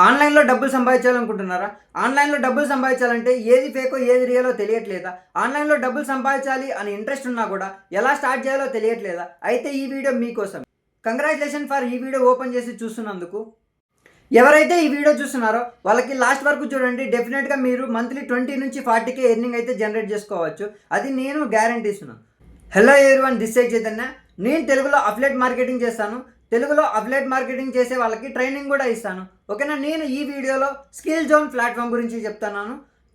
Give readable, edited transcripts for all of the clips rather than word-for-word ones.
ఆన్‌లైన్‌లో డబ్బులు సంపాదించాలనుకుంటున్నారా? ఆన్‌లైన్‌లో డబ్బులు సంపాదించాలంటే ఏది ఫేకో, ఏది రియలో తెలియట్లేదా? ఆన్‌లైన్‌లో డబ్బులు సంపాదించాలి అని ఇంట్రెస్ట్ ఉన్నా కూడా ఎలా స్టార్ట్ చేయాలో తెలియట్లేదా? అయితే ఈ వీడియో మీకోసం. కంగ్రాచ్యులేషన్ ఫర్ ఈ వీడియో ఓపెన్ చేసి చూస్తున్నందుకు. ఎవరైతే ఈ వీడియో చూస్తున్నారో వాళ్ళకి లాస్ట్ వరకు చూడండి. డెఫినిట్‌గా మీరు మంత్లీ 20-40K ఎర్నింగ్ అయితే జనరేట్ చేసుకోవచ్చు. అది నేను గ్యారంటీ ఇస్తున్నాను. Hello everyone, this side Chaitanya. నేను తెలుగులో అఫిలియేట్ మార్కెటింగ్ చేస్తాను. తెలుగులో అఫిలియేట్ మార్కెటింగ్ చేసే వాళ్ళకి ట్రైనింగ్ కూడా ఇస్తాను. ఓకేనా? నేను ఈ వీడియోలో స్కిల్ జోన్ ప్లాట్ఫామ్ గురించి చెప్తున్నాను.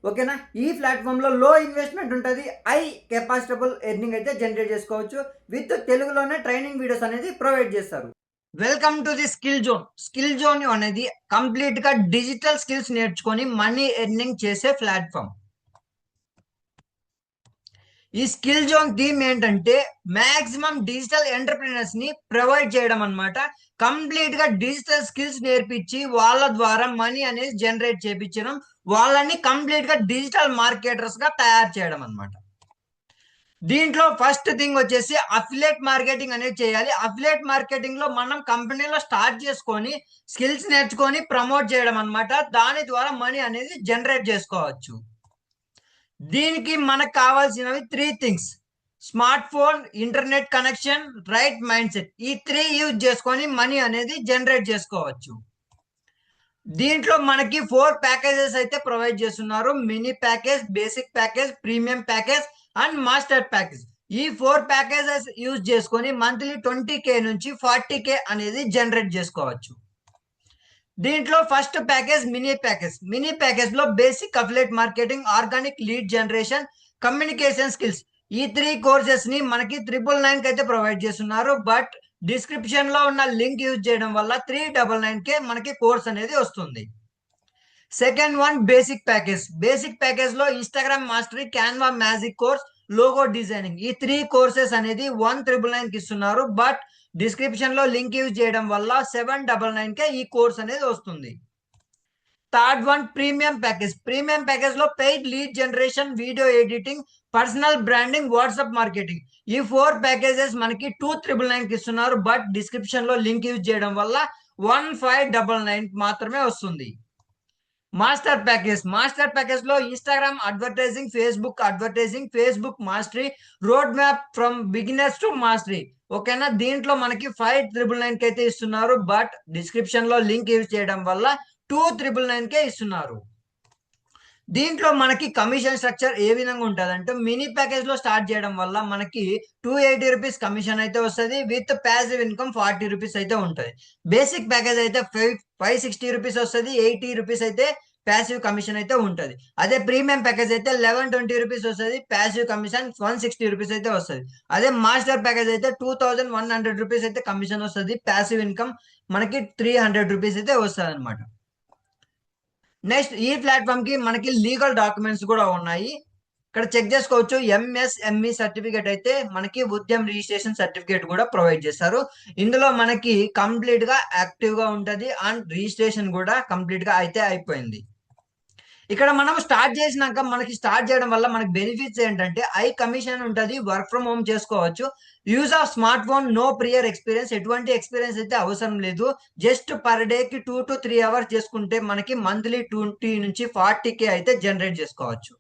ఓకేనా? ఈ ప్లాట్ఫామ్లో లో ఇన్వెస్ట్మెంట్ ఉంటుంది. హై కెపాసిటబుల్ ఎర్నింగ్ అయితే జనరేట్ చేసుకోవచ్చు. విత్ తెలుగులోనే ట్రైనింగ్ వీడియోస్ అనేది ప్రొవైడ్ చేస్తారు. Welcome to the skill zone. Skill zone అనేది కంప్లీట్గా డిజిటల్ స్కిల్స్ నేర్చుకొని మనీ ఎర్నింగ్ చేసే ప్లాట్ఫామ్. ఈ స్కిల్ జోన్ థీమ్ ఏంటంటే మాక్సిమం డిజిటల్ ఎంటర్ప్రినర్స్ ని ప్రొవైడ్ చేయడం అనమాట. కంప్లీట్ గా డిజిటల్ స్కిల్స్ నేర్పించి వాళ్ళ ద్వారా మనీ అనేది జనరేట్ చేయించడం, వాళ్ళని కంప్లీట్ గా డిజిటల్ మార్కెటర్స్ గా తయారు చేయడం అనమాట. దీంట్లో ఫస్ట్ థింగ్ వచ్చేసి అఫిలియేట్ మార్కెటింగ్ అనేది చేయాలి. అఫిలియేట్ మార్కెటింగ్ లో మనం కంపెనీలో స్టార్ట్ చేసుకొని స్కిల్స్ నేర్చుకొని ప్రమోట్ చేయడం అనమాట. దాని ద్వారా మనీ అనేది జనరేట్ చేసుకోవచ్చు. దీనికి మనకు కావాల్సినవి 3 things: smart phone, internet connection, right mind set. ఈ 3 యూజ్ చేసుకొని మనీ అనేది జనరేట్ చేసుకోవచ్చు. దీంట్లో మనకి 4 ప్యాకేజెస్ అయితే ప్రొవైడ్ చేస్తున్నారు: mini package, basic package, premium package and master package. ఈ 4 ప్యాకేజెస్ యూజ్ చేసుకొని మంత్లీ 20K నుంచి 40K అనేది జనరేట్ చేసుకోవచ్చు. దీంట్లో first package mini package. Mini package లో basic affiliate marketing, organic lead generation, communication skills. ఈ 3 కోర్సెస్ ని మనకి 999 అయితే ప్రొవైడ్ చేస్తున్నారు. బట్ డిస్క్రిప్షన్ లో ఉన్న లింక్ యూజ్ చేయడం వల్ల 399K మనకి కోర్స్ అనేది వస్తుంది. Second one basic package. Basic package లో Instagram mastery, Canva magic course, logo designing. ఈ 3 కోర్సెస్ అనేది 1999 కి ఇస్తున్నారు. బట్ డిస్క్రిప్షన్ లో లింక్ యూజ్ చేయడం వల్ల 799K ఈ కోర్స్ అనేది వస్తుంది. Third one premium package. Premium package లో paid lead generation, video editing, personal branding, WhatsApp marketing. ఈ 4 ప్యాకేజెస్ మనకి 2999 కి ఇస్తున్నారు. బట్ డిస్క్రిప్షన్ లో లింక్ యూజ్ చేయడం వల్ల 1599 మాత్రమే వస్తుంది. Master package. మాస్టర్ ప్యాకేజ్ లో Instagram advertising, Facebook advertising, Facebook mastery, road map from beginners to mastery. ఓకేనా? దీంట్లో మనకి 5999 కి అయితే ఇస్తున్నారు. బట్ డిస్క్రిప్షన్ లో లింక్ యూజ్ చేయడం వల్ల 2399K ఇస్తున్నారు. దీంట్లో మనకి కమిషన్ స్ట్రక్చర్ ఏ విధంగా ఉంటుంది అంటే, మినీ ప్యాకేజ్ లో స్టార్ట్ చేయడం వల్ల మనకి 280 రూపీస్ కమిషన్ అయితే వస్తుంది. విత్ ప్యాసివ్ ఇన్కమ్ 40 రూపీస్ అయితే ఉంటుంది. బేసిక్ ప్యాకేజ్ అయితే 560 రూపీస్ వస్తుంది. 80 రూపీస్ అయితే ప్యాసివ్ కమిషన్ అయితే ఉంటుంది. అదే ప్రీమియం ప్యాకేజ్ అయితే 1120 రూపీస్ వస్తుంది. ప్యాసివ్ కమిషన్ 160 రూపీస్ అయితే వస్తుంది. అదే మాస్టర్ ప్యాకేజ్ అయితే 2100 రూపీస్ అయితే కమిషన్ వస్తుంది. ప్యాసివ్ ఇన్కమ్ మనకి 300 రూపీస్ అయితే వస్తుంది అనమాట. నెక్స్ట్, ఈ ప్లాట్ఫామ్ కి మనకి లీగల్ డాక్యుమెంట్స్ కూడా ఉన్నాయి. ఇక్కడ చెక్ చేసుకోవచ్చు. ఎంఎస్ఎంఈ సర్టిఫికేట్ అయితే మనకి ఉద్యమ్ రిజిస్ట్రేషన్ సర్టిఫికేట్ కూడా ప్రొవైడ్ చేస్తారు. ఇందులో మనకి కంప్లీట్ గా యాక్టివ్ గా ఉంటది అండ్ రిజిస్ట్రేషన్ కూడా కంప్లీట్ గా అయితే అయిపోయింది. ఇక్కడ మనం స్టార్ట్ చేసినాక మనకి స్టార్ట్ చేయడం వల్ల మనకి బెనిఫిట్స్ ఏంటంటే హై కమిషన్ ఉంటుంది, వర్క్ ఫ్రమ్ హోమ్ చేసుకోవచ్చు, use of smartphone, no prior experience. ఎటువంటి ఎక్స్పీరియన్స్ అయితే అవసరం లేదు. జస్ట్ పర్ డే కి 2 to 3 అవర్స్ చేసుకుంటే మనకి మంత్లీ 20 నుంచి 40K అయితే జనరేట్ చేసుకోవచ్చు.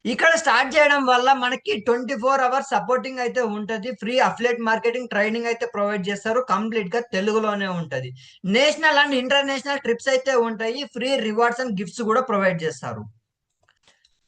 ఇక్కడ స్టార్ట్ చేయడం వల్ల మనకి 24 అవర్స్ సపోర్టింగ్ అయితే ఉంటది. ఫ్రీ అఫిలియేట్ మార్కెటింగ్ ట్రైనింగ్ అయితే ప్రొవైడ్ చేస్తారు. కంప్లీట్ గా తెలుగులోనే ఉంటది. నేషనల్ అండ్ ఇంటర్నేషనల్ ట్రిప్స్ అయితే ఉంటాయి. ఫ్రీ రివార్డ్స్ అండ్ గిఫ్ట్స్ కూడా ప్రొవైడ్ చేస్తారు.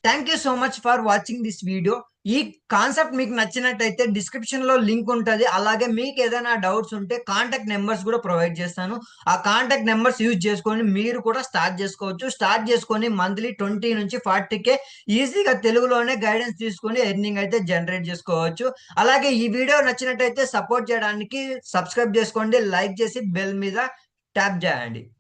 Thank you so much for watching this video. ఈ కాన్సెప్ట్ మీకు నచ్చినట్టయితే డిస్క్రిప్షన్ లో లింక్ ఉంటుంది. అలాగే మీకు ఏదైనా డౌట్స్ ఉంటే కాంటాక్ట్ నెంబర్స్ కూడా ప్రొవైడ్ చేస్తాను. ఆ కాంటాక్ట్ నెంబర్స్ యూజ్ చేసుకొని మీరు కూడా స్టార్ట్ చేసుకోవచ్చు. స్టార్ట్ చేసుకొని మంత్లీ 20 నుంచి 40K ఈజీగా తెలుగులోనే గైడెన్స్ తీసుకొని ఎర్నింగ్ అయితే జనరేట్ చేసుకోవచ్చు. అలాగే ఈ వీడియో నచ్చినట్టయితే సపోర్ట్ చేయడానికి సబ్స్క్రైబ్ చేసుకోండి, లైక్ చేసి బెల్ మీద ట్యాప్ చేయండి.